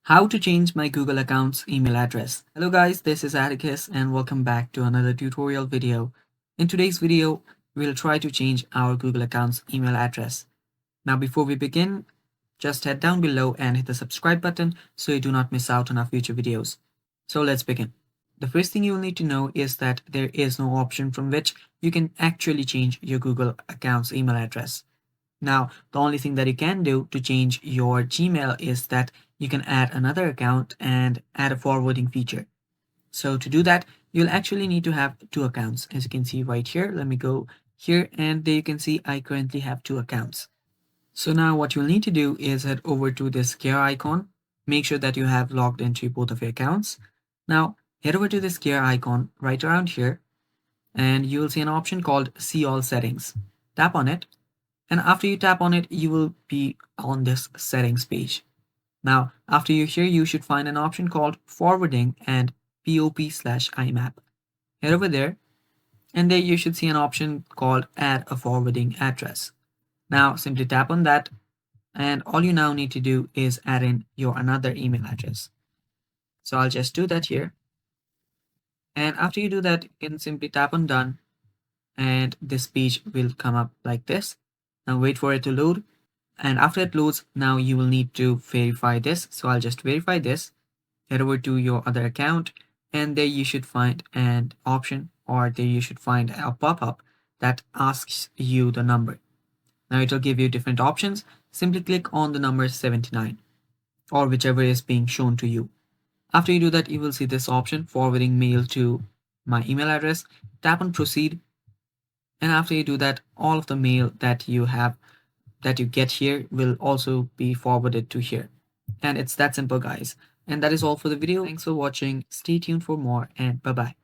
How to change my Google account's email address. Hello guys, this is Atticus and welcome back to another tutorial video. In today's video, we'll try to change our Google account's email address. Now before we begin, just head down below and hit the subscribe button so you do not miss out on our future videos. So let's begin. The first thing you will need to know is that there is no option from which you can actually change your Google account's email address. Now, the only thing that you can do to change your Gmail is that you can add another account and add a forwarding feature. So to do that, you'll actually need to have two accounts. As you can see right here, let me go here and there you can see I currently have two accounts. So now what you'll need to do is head over to this gear icon. Make sure that you have logged into both of your accounts. Now head over to this gear icon right around here and you will see an option called See All Settings. Tap on it. And after you tap on it, you will be on this settings page. Now, after you're here, you should find an option called forwarding and POP/IMAP. Head over there, and there you should see an option called add a forwarding address. Now, simply tap on that, and all you now need to do is add in your another email address. So I'll just do that here. And after you do that, you can simply tap on done, and this page will come up like this. Now wait for it to load. And after it loads, now you will need to verify this. So I'll just verify this. Head over to your other account and there you should find an option or there you should find a pop-up that asks you the number. Now it will give you different options. Simply click on the number 79 or whichever is being shown to you. After you do that, you will see this option forwarding mail to my email address. Tap on proceed. And after you do that, all of the mail that you get here will also be forwarded to here. And it's that simple, guys. And that is all for the video. Thanks for watching. Stay tuned for more and bye bye.